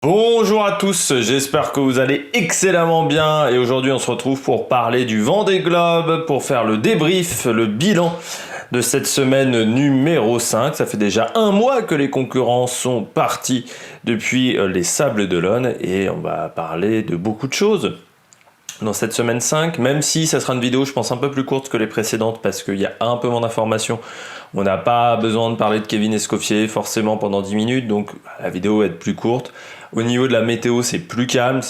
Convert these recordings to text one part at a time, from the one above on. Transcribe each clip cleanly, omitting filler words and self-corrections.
Bonjour à tous, j'espère que vous allez excellemment bien et aujourd'hui on se retrouve pour parler du Vendée Globe, pour faire le débrief, le bilan de cette semaine numéro 5. Ça fait déjà un mois que les concurrents sont partis depuis les Sables d'Olonne et on va parler de beaucoup de choses dans cette semaine 5, même si ça sera une vidéo je pense un peu plus courte que les précédentes parce qu'il y a un peu moins d'informations. On n'a pas besoin de parler de Kevin Escoffier forcément pendant 10 minutes, donc la vidéo va être plus courte. Au niveau de la météo, c'est plus calme,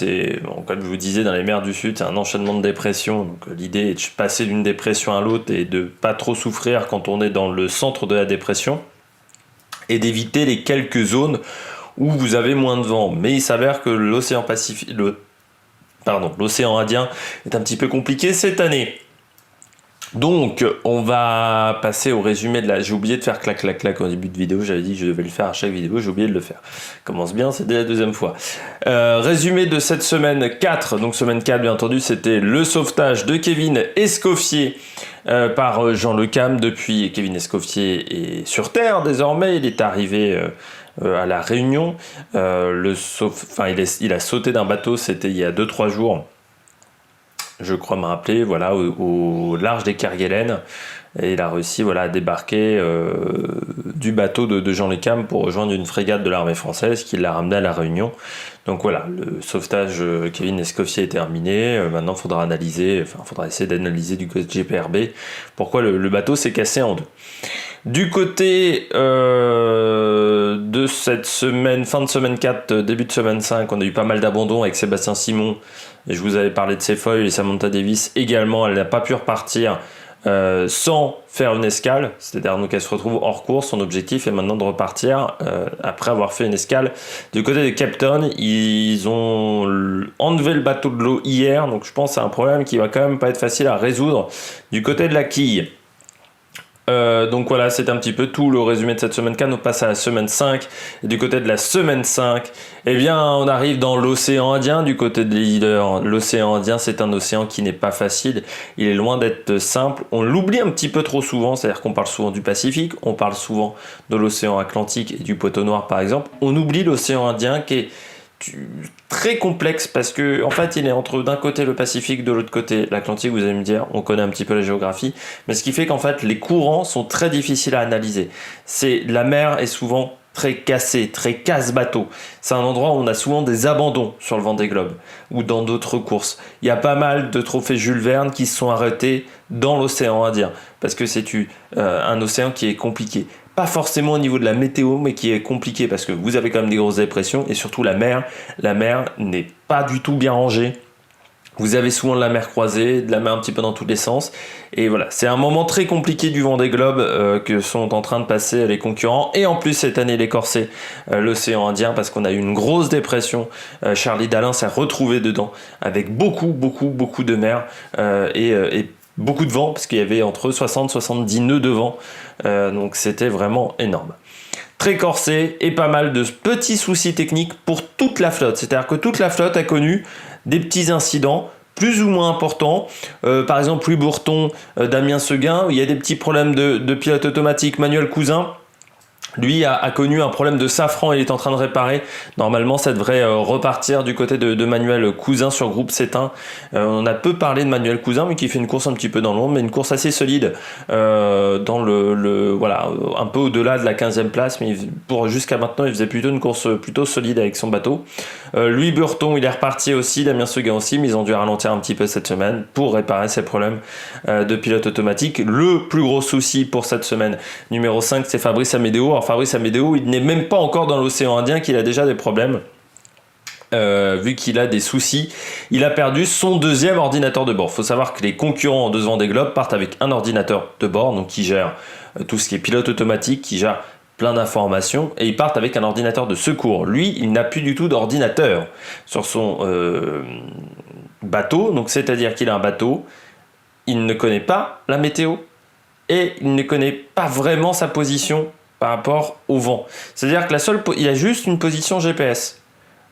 comme je vous disais, dans les mers du Sud, c'est un enchaînement de dépressions, donc l'idée est de passer d'une dépression à l'autre et de pas trop souffrir quand on est dans le centre de la dépression, et d'éviter les quelques zones où vous avez moins de vent. Mais il s'avère que l'océan Indien est un petit peu compliqué cette année. Donc, on va passer au résumé de la... J'ai oublié de faire clac clac clac au début de vidéo, j'avais dit que je devais le faire à chaque vidéo, j'ai oublié de le faire. Commence bien, c'est dès la deuxième fois. Résumé de cette semaine 4, donc semaine 4 bien entendu, c'était le sauvetage de Kevin Escoffier par Jean Le Cam. Depuis, Kevin Escoffier est sur Terre désormais, il est arrivé... à la Réunion, il a sauté d'un bateau, c'était il y a 2-3 jours, je crois me rappeler, voilà, au large des Kerguelen, et il a réussi à débarquer du bateau de Jean Le Cam pour rejoindre une frégate de l'armée française qui l'a ramené à la Réunion. Donc voilà, le sauvetage Kevin Escoffier est terminé. Maintenant, il faudra essayer d'analyser du côté GPRB pourquoi le bateau s'est cassé en deux. Du côté de cette semaine, fin de semaine 4, début de semaine 5, on a eu pas mal d'abandons avec Sébastien Simon. Et je vous avais parlé de Sefoyle et Samantha Davis également. Elle n'a pas pu repartir sans faire une escale. C'est-à-dire donc elle se retrouve hors course. Son objectif est maintenant de repartir après avoir fait une escale. Du côté de Cape Town, ils ont enlevé le bateau de l'eau hier. Donc je pense que c'est un problème qui va quand même pas être facile à résoudre. Du côté de la quille, donc voilà, c'est un petit peu tout le résumé de cette semaine 4. On passe à la semaine 5. Et du côté de la semaine 5, eh bien, on arrive dans l'océan Indien. Du côté des leaders, l'océan Indien, c'est un océan qui n'est pas facile. Il est loin d'être simple. On l'oublie un petit peu trop souvent. C'est-à-dire qu'on parle souvent du Pacifique, on parle souvent de l'océan Atlantique et du Poteau Noir, par exemple. On oublie l'océan Indien qui est très complexe parce que en fait il est entre d'un côté le Pacifique, de l'autre côté l'Atlantique. Vous allez me dire, on connaît un petit peu la géographie, mais ce qui fait qu'en fait les courants sont très difficiles à analyser. La mer est souvent très cassée, très casse-bateau. C'est un endroit où on a souvent des abandons sur le Vendée Globe ou dans d'autres courses. Il y a pas mal de trophées Jules Verne qui se sont arrêtés dans l'océan Indien parce que c'est un océan qui est compliqué. Pas forcément au niveau de la météo, mais qui est compliqué parce que vous avez quand même des grosses dépressions et surtout la mer n'est pas du tout bien rangée. Vous avez souvent de la mer croisée, de la mer un petit peu dans tous les sens. Et voilà, c'est un moment très compliqué du Vendée Globe que sont en train de passer les concurrents. Et en plus, cette année, il est corsé l'océan Indien parce qu'on a eu une grosse dépression. Charlie Dalin s'est retrouvé dedans avec beaucoup de mer et beaucoup de vent parce qu'il y avait entre 60 et 70 nœuds de vent. Donc c'était vraiment énorme. Très corsé et pas mal de petits soucis techniques pour toute la flotte. C'est-à-dire que toute la flotte a connu des petits incidents plus ou moins importants. Par exemple, Louis Bourton, Damien Seguin, il y a des petits problèmes de pilote automatique. Manuel Cousin, lui a connu un problème de safran, il est en train de réparer. Normalement, ça devrait repartir du côté de Manuel Cousin sur groupe C1. On a peu parlé de Manuel Cousin, mais qui fait une course un petit peu dans l'ombre, mais une course assez solide dans voilà, un peu au-delà de la 15e place, mais jusqu'à maintenant, il faisait plutôt une course plutôt solide avec son bateau. Louis Burton, il est reparti aussi, Damien Seguin aussi, mais ils ont dû ralentir un petit peu cette semaine pour réparer ces problèmes de pilote automatique. Le plus gros souci pour cette semaine numéro 5, c'est Fabrice Amédéo. Alors Fabrice Amédéo, il n'est même pas encore dans l'océan Indien qu'il a déjà des problèmes. Vu qu'il a des soucis, il a perdu son deuxième ordinateur de bord. Il faut savoir que les concurrents en 2 Vendée Globe partent avec un ordinateur de bord, donc qui gère tout ce qui est pilote automatique, qui gère plein d'informations, et ils partent avec un ordinateur de secours. Lui, il n'a plus du tout d'ordinateur sur son bateau, donc c'est-à-dire qu'il a un bateau, il ne connaît pas la météo, et il ne connaît pas vraiment sa position par rapport au vent. C'est-à-dire que il a juste une position GPS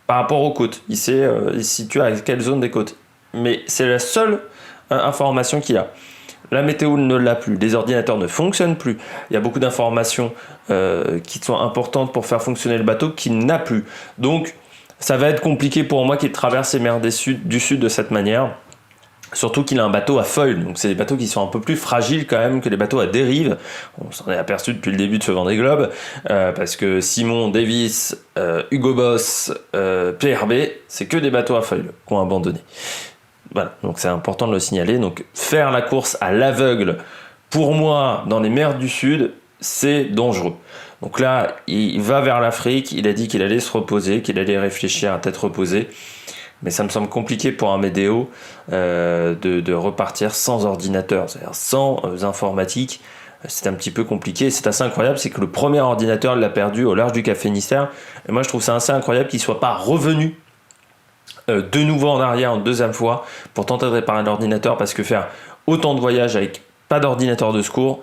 par rapport aux côtes. Il sait il se situe à quelle zone des côtes. Mais c'est la seule information qu'il a. La météo ne l'a plus, les ordinateurs ne fonctionnent plus. Il y a beaucoup d'informations qui sont importantes pour faire fonctionner le bateau qu'il n'a plus. Donc, Ça va être compliqué pour moi qui traverse les mers du Sud de cette manière. Surtout qu'il a un bateau à foil, donc c'est des bateaux qui sont un peu plus fragiles quand même que les bateaux à dérive. On s'en est aperçu depuis le début de ce Vendée Globe, parce que Simon, Davis, Hugo Boss, PRB, c'est que des bateaux à foil qui ont abandonné. Voilà, donc c'est important de le signaler. Donc faire la course à l'aveugle, pour moi, dans les mers du Sud, c'est dangereux. Donc là, il va vers l'Afrique, il a dit qu'il allait se reposer, qu'il allait réfléchir à tête reposée. Mais ça me semble compliqué pour un météo de repartir sans ordinateur, c'est-à-dire sans informatique. C'est un petit peu compliqué. C'est assez incroyable, c'est que le premier ordinateur, il l'a perdu au large du Cap Finistère. Et moi, je trouve ça assez incroyable qu'il ne soit pas revenu de nouveau en arrière une deuxième fois pour tenter de réparer l'ordinateur, parce que faire autant de voyages avec pas d'ordinateur de secours,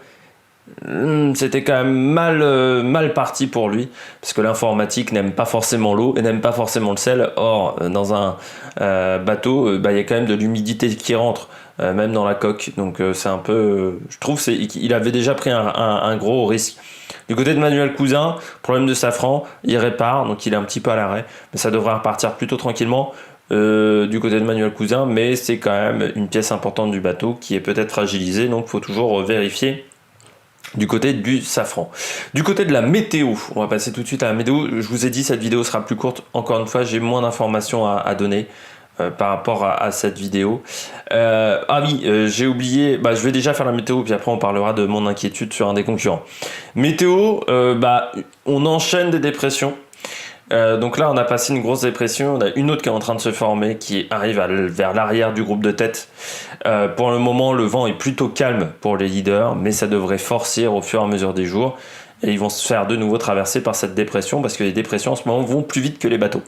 c'était quand même mal parti pour lui, parce que l'informatique n'aime pas forcément l'eau et n'aime pas forcément le sel. Or, dans un bateau, il y a quand même de l'humidité qui rentre, même dans la coque. Donc c'est un peu... je trouve qu'il avait déjà pris un gros risque. Du côté de Manuel Cousin, problème de safran, il répare, donc il est un petit peu à l'arrêt, mais ça devrait repartir plutôt tranquillement. Du côté de Manuel Cousin, mais c'est quand même une pièce importante du bateau qui est peut-être fragilisée, donc il faut toujours vérifier du côté du safran. Du côté de la météo, on va passer tout de suite à la météo. Je vous ai dit, cette vidéo sera plus courte. Encore une fois, j'ai moins d'informations à donner par rapport à cette vidéo. J'ai oublié, je vais déjà faire la météo, puis après on parlera de mon inquiétude sur un des concurrents. Météo, on enchaîne des dépressions. Donc là, on a passé une grosse dépression. On a une autre qui est en train de se former, qui arrive vers l'arrière du groupe de tête. Pour le moment, le vent est plutôt calme pour les leaders, mais ça devrait forcer au fur et à mesure des jours. Et ils vont se faire de nouveau traverser par cette dépression, parce que les dépressions en ce moment vont plus vite que les bateaux.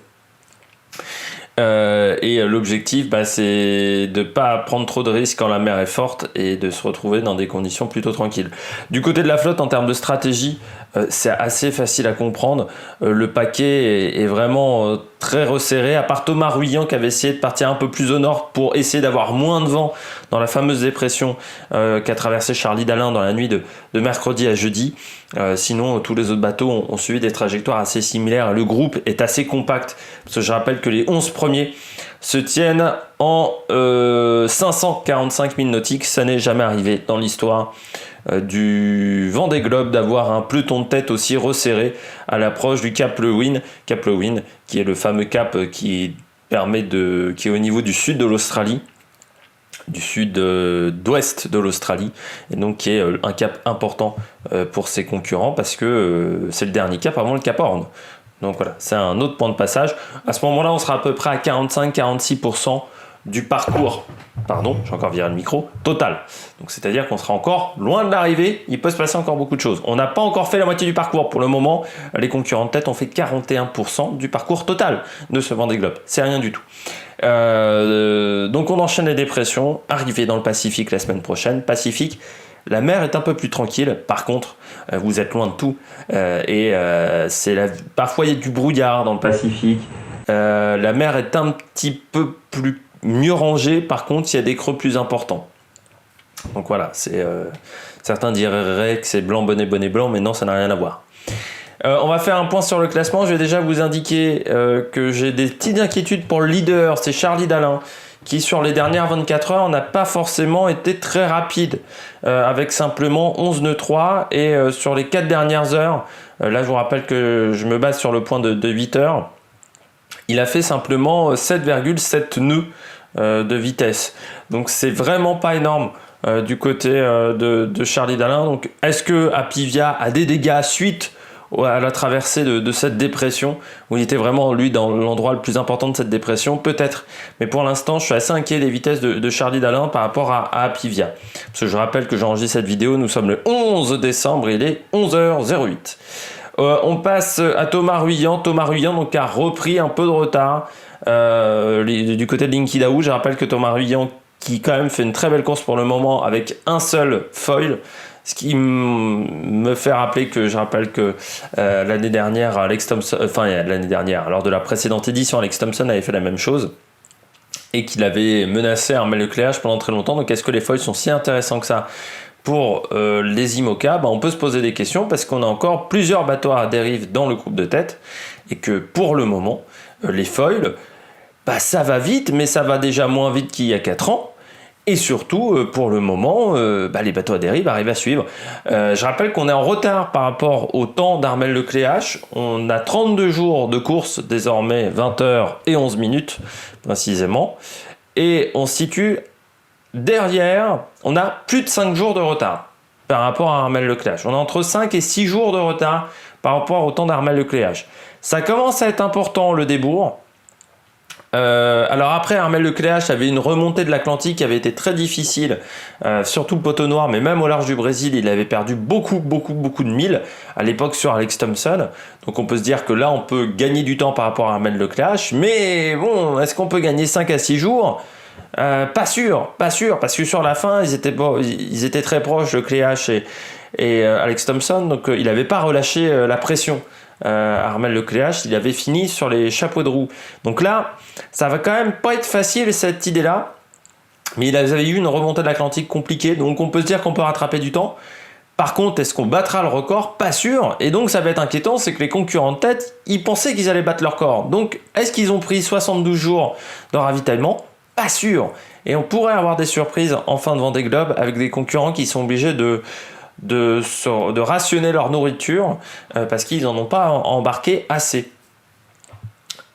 Et l'objectif, c'est de ne pas prendre trop de risques quand la mer est forte et de se retrouver dans des conditions plutôt tranquilles. Du côté de la flotte, en termes de stratégie, c'est assez facile à comprendre. Le paquet est vraiment très resserré, à part Thomas Ruyant qui avait essayé de partir un peu plus au nord pour essayer d'avoir moins de vent dans la fameuse dépression qu'a traversé Charlie Dalin dans la nuit de mercredi à jeudi. Sinon, tous les autres bateaux ont suivi des trajectoires assez similaires. Le groupe est assez compact, parce que je rappelle que les 11 premiers se tiennent en 545 000 nautiques. Ça n'est jamais arrivé dans l'histoire du Vendée Globe d'avoir un peloton de tête aussi resserré à l'approche du Cap Lewin, qui est le fameux cap qui est au niveau du sud de l'Australie, du sud-ouest de l'Australie, et donc qui est un cap important pour ses concurrents, parce que c'est le dernier cap avant le Cap Horn. Donc voilà, c'est un autre point de passage. À ce moment-là, on sera à peu près à 45-46% du parcours, j'ai encore viré le micro, total. Donc c'est-à-dire qu'on sera encore loin de l'arrivée, il peut se passer encore beaucoup de choses. On n'a pas encore fait la moitié du parcours. Pour le moment, les concurrents de tête ont fait 41% du parcours total de ce Vendée Globe. C'est rien du tout. Donc on enchaîne les dépressions, arrivée dans le Pacifique la semaine prochaine. Pacifique, la mer est un peu plus tranquille, par contre, vous êtes loin de tout, parfois il y a du brouillard dans le Pacifique. La mer est un petit peu mieux rangée, par contre, il y a des creux plus importants. Donc voilà, certains diraient que c'est blanc, bonnet, blanc, mais non, ça n'a rien à voir. On va faire un point sur le classement. Je vais déjà vous indiquer que j'ai des petites inquiétudes pour le leader, c'est Charlie Dalin, qui sur les dernières 24 heures n'a pas forcément été très rapide, avec simplement 11 nœuds 3, et sur les 4 dernières heures, là je vous rappelle que je me base sur le point de 8 heures, il a fait simplement 7,7 nœuds de vitesse. Donc c'est vraiment pas énorme du côté de Charlie Dalin. Donc est-ce que Apivia a des dégâts suite à la traversée de cette dépression, où il était vraiment lui dans l'endroit le plus important de cette dépression? Peut-être, mais pour l'instant je suis assez inquiet des vitesses de Charlie Dalin par rapport à Apivia, parce que je rappelle que j'enregistre cette vidéo, nous sommes le 11 décembre, il est 11h08. On passe à Thomas Ruyant donc a repris un peu de retard du côté de Linkidaou. Je rappelle que Thomas Ruyant, qui quand même fait une très belle course pour le moment avec un seul foil, ce qui me fait rappeler que l'année dernière, Alex Thompson, lors de la précédente édition, Alex Thompson avait fait la même chose et qu'il avait menacé Armel Leclerc pendant très longtemps. Donc est-ce que les foils sont si intéressants que ça pour les IMOCA? On peut se poser des questions, parce qu'on a encore plusieurs bateaux à dérive dans le groupe de tête, et que pour le moment, les foils, bah, ça va vite, mais ça va déjà moins vite qu'il y a 4 ans. Et surtout, pour le moment, les bateaux à dérive arrivent à suivre. Je rappelle qu'on est en retard par rapport au temps d'Armel Lecléache. On a 32 jours de course, désormais 20 heures et 11 minutes précisément. Et on se situe derrière, on a plus de 5 jours de retard par rapport à Armel Lecléache. On a entre 5 et 6 jours de retard par rapport au temps d'Armel Lecléache. Ça commence à être important, le débours. Alors après, Armel Lecléache avait une remontée de l'Atlantique qui avait été très difficile, surtout le poteau noir, mais même au large du Brésil, il avait perdu beaucoup de milles à l'époque sur Alex Thompson. Donc on peut se dire que là, on peut gagner du temps par rapport à Armel Lecléache, mais bon, est-ce qu'on peut gagner 5 à 6 jours ? Pas sûr, parce que sur la fin, ils étaient très proches, Lecléache et Alex Thompson, donc il n'avait pas relâché la pression. Armel Lecléache, il avait fini sur les chapeaux de roue. Donc là, ça va quand même pas être facile cette idée-là, mais il avait eu une remontée de l'Atlantique compliquée, donc on peut se dire qu'on peut rattraper du temps. Par contre, est-ce qu'on battra le record ? Pas sûr. Et donc ça va être inquiétant, c'est que les concurrents de tête, ils pensaient qu'ils allaient battre leur record. Donc est-ce qu'ils ont pris 72 jours de ravitaillement ? Pas sûr. Et on pourrait avoir des surprises en fin de Vendée Globe avec des concurrents qui sont obligés de rationner leur nourriture parce qu'ils n'en ont pas embarqué assez.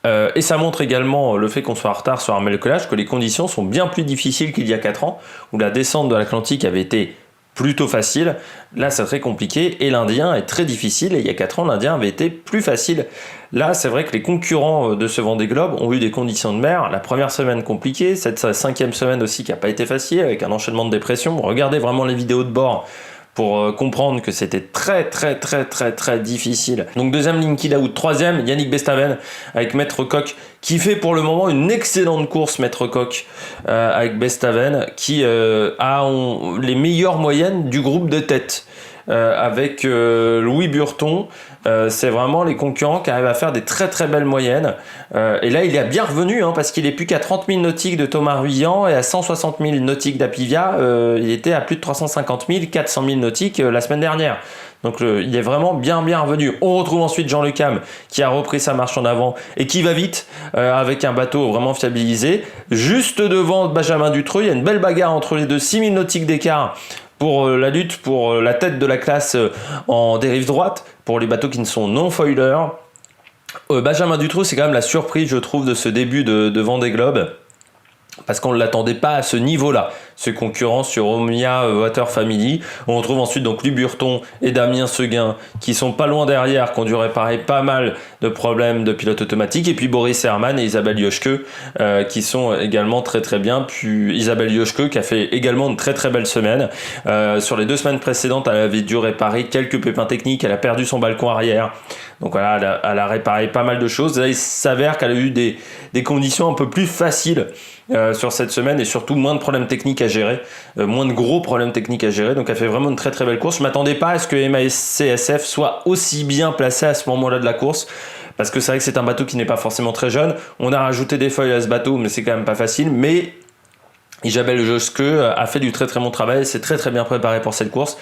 Et ça montre également le fait qu'on soit en retard sur Armel Lecléache, que les conditions sont bien plus difficiles qu'il y a 4 ans, où la descente de l'Atlantique avait été plutôt facile. Là, c'est très compliqué, et l'Indien est très difficile, et il y a 4 ans, l'Indien avait été plus facile. Là, c'est vrai que les concurrents de ce Vendée Globe ont eu des conditions de mer. La première semaine compliquée, cette 5e semaine aussi qui n'a pas été facile, avec un enchaînement de dépression. Regardez vraiment les vidéos de bord pour comprendre que c'était très difficile. Donc deuxième Linky Daoud, troisième Yannick Bestaven avec Maître Coq qui fait pour le moment une excellente course. Maître Coq avec Bestaven qui a les meilleures moyennes du groupe de tête avec Louis Burton. C'est vraiment les concurrents qui arrivent à faire des très belles moyennes. Et là, il est bien revenu parce qu'il est plus qu'à 30 000 nautiques de Thomas Ruyant et à 160 000 nautiques d'Apivia. Il était à plus de 350 000, 400 000 nautiques la semaine dernière. Donc il est vraiment bien revenu. On retrouve ensuite Jean Le Cam qui a repris sa marche en avant et qui va vite avec un bateau vraiment fiabilisé. Juste devant Benjamin Dutreux, il y a une belle bagarre entre les deux, 6 000 nautiques d'écart pour la lutte pour la tête de la classe en dérive droite, pour les bateaux qui ne sont non foilers. Benjamin Dutreux, c'est quand même la surprise, je trouve, de ce début de Vendée Globe, parce qu'on ne l'attendait pas à ce niveau-là, ce concurrent sur Omnia Water Family. On retrouve ensuite donc Louis Burton et Damien Seguin qui sont pas loin derrière, qui ont dû réparer pas mal de problèmes de pilote automatique, et puis Boris Herman et Isabelle Yoshke qui sont également très bien. Puis Isabelle Yoshke qui a fait également une très belle semaine. Sur les 2 semaines précédentes, elle avait dû réparer quelques pépins techniques, elle a perdu son balcon arrière. Donc voilà, elle a réparé pas mal de choses. Là, il s'avère qu'elle a eu des conditions un peu plus faciles sur cette semaine, et surtout moins de problèmes techniques à gérer, moins de gros problèmes techniques à gérer. Donc elle fait vraiment une très belle course. Je m'attendais pas à ce que MASCSF soit aussi bien placé à ce moment-là de la course, parce que c'est vrai que c'est un bateau qui n'est pas forcément très jeune. On a rajouté des feuilles à ce bateau, mais c'est quand même pas facile. Mais Isabelle Yoshke a fait du très bon travail, c'est très bien préparé pour cette course.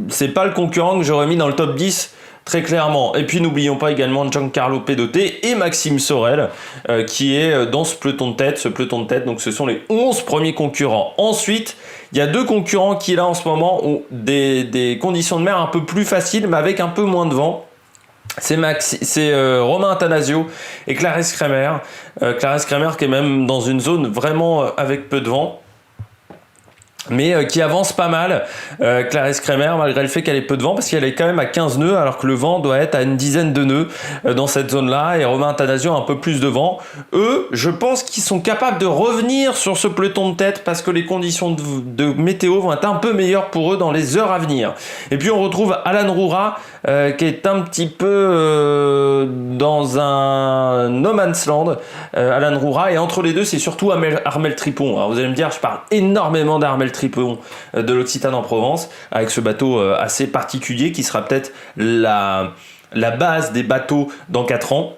C'est pas le concurrent que j'aurais mis dans le top 10 très clairement. Et puis n'oublions pas également Giancarlo Pedoté et Maxime Sorel qui est dans ce peloton de tête. Donc ce sont les 11 premiers concurrents. Ensuite, il y a 2 concurrents qui là en ce moment ont des conditions de mer un peu plus faciles, mais avec un peu moins de vent. C'est Romain Attanasio et Clarisse Kremer. Clarisse Kremer qui est même dans une zone vraiment avec peu de vent, mais qui avance pas mal. Clarisse Kremer, malgré le fait qu'elle ait peu de vent, parce qu'elle est quand même à 15 nœuds, alors que le vent doit être à une dizaine de nœuds dans cette zone-là, et Romain Attanasio a un peu plus de vent. Eux, je pense qu'ils sont capables de revenir sur ce peloton de tête, parce que les conditions de météo vont être un peu meilleures pour eux dans les heures à venir. Et puis on retrouve Alan Roura, qui est un petit peu dans un no man's land. Alan Roura, et entre les deux, c'est surtout Armel Tripon. Alors vous allez me dire, je parle énormément d'Armel Tripon de l'Occitane en Provence, avec ce bateau assez particulier qui sera peut-être la base des bateaux dans 4 ans.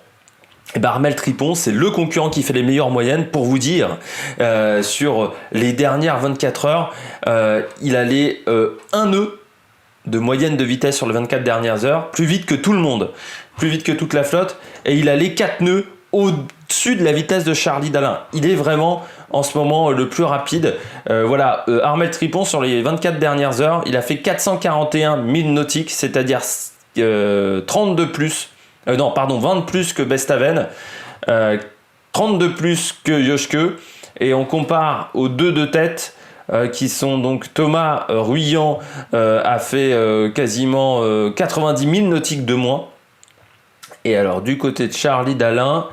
Et Armel Tripon, c'est le concurrent qui fait les meilleures moyennes. Pour vous dire, sur les dernières 24 heures, il allait 1 nœud de moyenne de vitesse sur les 24 dernières heures, plus vite que tout le monde, plus vite que toute la flotte, et il allait 4 nœuds au-dessus de la vitesse de Charlie Dalin. Il est vraiment en ce moment le plus rapide. Armel Tripon, sur les 24 dernières heures, il a fait 441 milles nautiques, c'est-à-dire 30 de plus. 20 de plus que Bestaven, 30 de plus que Joschke. Et on compare aux deux de tête, qui sont donc Thomas Ruyant a fait quasiment 90 milles nautiques de moins. Et alors du côté de Charlie Dalin,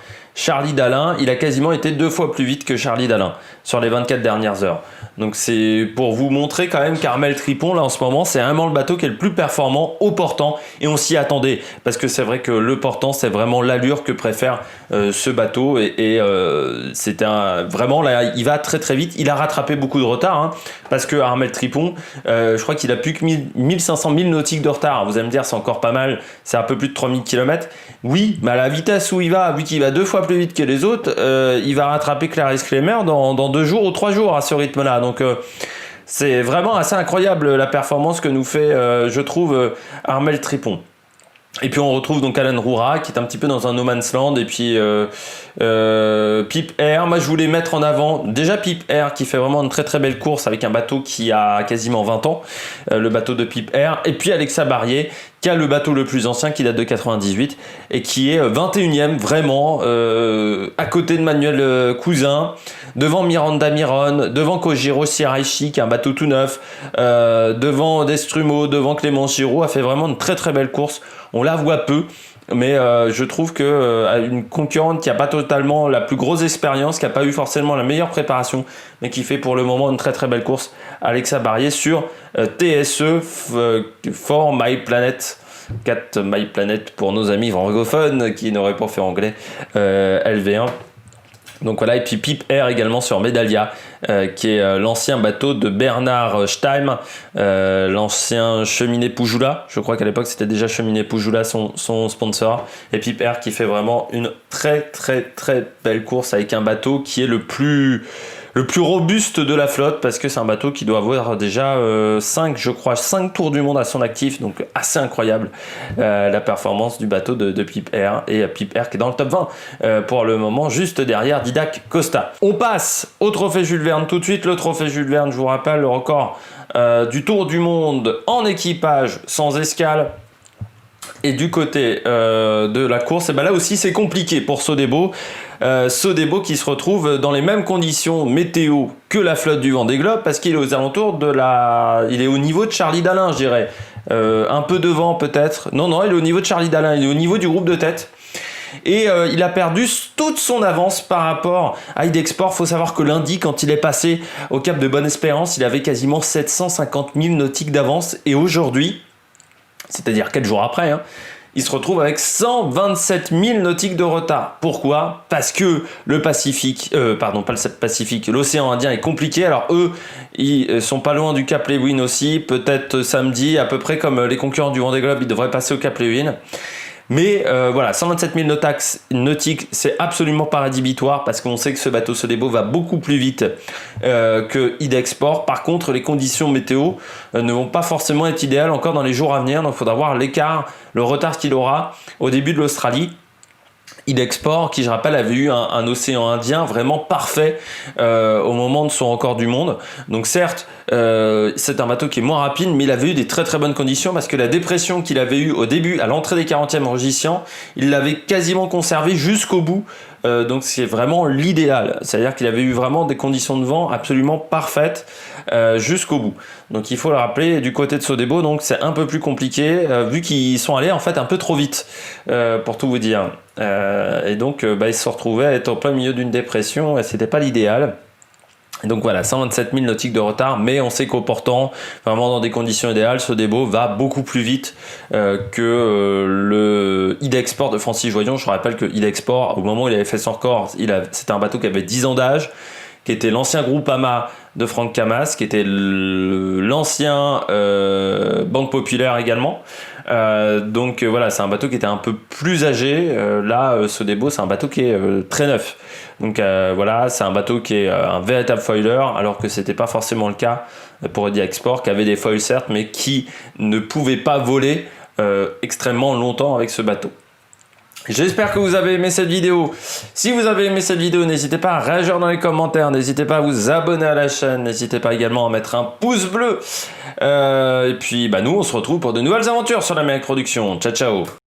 il a quasiment été 2 fois plus vite que Charlie Dalin sur les 24 dernières heures. Donc c'est pour vous montrer quand même qu'Armel Tripon, là en ce moment, c'est vraiment le bateau qui est le plus performant au portant, et on s'y attendait, parce que c'est vrai que le portant, c'est vraiment l'allure que préfère ce bateau, c'est vraiment là, il va très très vite. Il a rattrapé beaucoup de retard, hein, parce que Armel Tripon, je crois qu'il a plus que 1500 milles nautiques de retard. Vous allez me dire, c'est encore pas mal, c'est un peu plus de 3000 km. Oui, mais à la vitesse où il va, vu qu'il va 2 fois plus vite que les autres, il va rattraper Clarisse Clémer dans 2 jours ou 3 jours à ce rythme-là. Donc c'est vraiment assez incroyable la performance que nous fait, je trouve, Armel Tripon. Et puis on retrouve donc Alan Roura qui est un petit peu dans un no man's land, et puis Pip Air. Moi je voulais mettre en avant déjà Pip Air qui fait vraiment une très très belle course avec un bateau qui a quasiment 20 ans, le bateau de Pip Air, et puis Alexa Barrier qui a le bateau le plus ancien qui date de 98 et qui est 21e vraiment, à côté de Manuel Cousin, devant Miranda Miron, devant Kojiro Shiraishi qui a un bateau tout neuf, devant Destrumo, devant Clément Giraud. A fait vraiment une très très belle course. On la voit peu, mais je trouve que une concurrente qui n'a pas totalement la plus grosse expérience, qui n'a pas eu forcément la meilleure préparation, mais qui fait pour le moment une très très belle course, Alexa Barrier sur TSE for My Planet, 4 My Planet pour nos amis francophones qui n'auraient pas fait anglais, LV1. Donc voilà, et puis Pip Air également sur Medallia, qui est l'ancien bateau de Bernard Steim, l'ancien cheminée Poujoula. Je crois qu'à l'époque c'était déjà cheminée Poujoula son sponsor. Et Pip Air qui fait vraiment une très très très belle course avec un bateau qui est le plus robuste de la flotte, parce que c'est un bateau qui doit avoir déjà 5 tours du monde à son actif, donc assez incroyable la performance du bateau de Pip Air, et Pip Air qui est dans le top 20 pour le moment, juste derrière Didac Costa. On passe au trophée Jules Verne tout de suite. Le trophée Jules Verne, je vous rappelle le record du tour du monde en équipage sans escale. Et du côté de la course, et ben là aussi c'est compliqué pour Sodebo. Sodebo qui se retrouve dans les mêmes conditions météo que la flotte du Vendée Globe, parce qu'il est aux alentours il est au niveau de Charlie Dalin, je dirais. Un peu devant peut-être. Non, il est au niveau de Charlie Dalin, il est au niveau du groupe de tête. Et il a perdu toute son avance par rapport à Idexport. Faut savoir que lundi, quand il est passé au cap de Bonne-Espérance, il avait quasiment 750 000 nautiques d'avance. Et aujourd'hui, c'est-à-dire 4 jours après, il se retrouve avec 127 000 nautiques de retard. Pourquoi ? Parce que le Pacifique, pas le Pacifique, l'océan Indien est compliqué. Alors eux, ils sont pas loin du Cap Lewin aussi. Peut-être samedi, à peu près comme les concurrents du Vendée Globe, ils devraient passer au Cap Lewin. Mais voilà, 127 000 nautiques, c'est absolument pas rédhibitoire, parce qu'on sait que ce bateau Sodebo va beaucoup plus vite que Idexport. Par contre, les conditions météo ne vont pas forcément être idéales encore dans les jours à venir, donc il faudra voir l'écart, le retard qu'il aura au début de l'Australie. Idexport, qui je rappelle avait eu un océan Indien vraiment parfait au moment de son record du monde. Donc certes, c'est un bateau qui est moins rapide, mais il avait eu des très très bonnes conditions, parce que la dépression qu'il avait eue au début, à l'entrée des 40e enregistrants, il l'avait quasiment conservée jusqu'au bout. Donc c'est vraiment l'idéal, c'est-à-dire qu'il avait eu vraiment des conditions de vent absolument parfaites jusqu'au bout. Donc il faut le rappeler, du côté de Sodebo, donc c'est un peu plus compliqué, vu qu'ils sont allés en fait un peu trop vite, pour tout vous dire. Et donc ils se retrouvaient à être en plein milieu d'une dépression, et c'était pas l'idéal. Donc voilà, 127 000 nautiques de retard, mais on sait qu'au portant, vraiment dans des conditions idéales, Sodebo va beaucoup plus vite que le Idexport de Francis Joyon. Je rappelle que Idexport, au moment où il avait fait son record, c'était un bateau qui avait 10 ans d'âge, qui était l'ancien Groupama de Franck Camas, qui était l'ancien Banque Populaire également. Donc voilà, c'est un bateau qui était un peu plus âgé. Là, Sodebo, c'est un bateau qui est très neuf. Donc voilà, c'est un bateau qui est un véritable foiler, alors que c'était pas forcément le cas pour Idexport, qui avait des foils certes, mais qui ne pouvait pas voler extrêmement longtemps avec ce bateau. J'espère que vous avez aimé cette vidéo. Si vous avez aimé cette vidéo, n'hésitez pas à réagir dans les commentaires, n'hésitez pas à vous abonner à la chaîne, n'hésitez pas également à mettre un pouce bleu. Et puis nous on se retrouve pour de nouvelles aventures sur l'Amérique Production. Ciao ciao.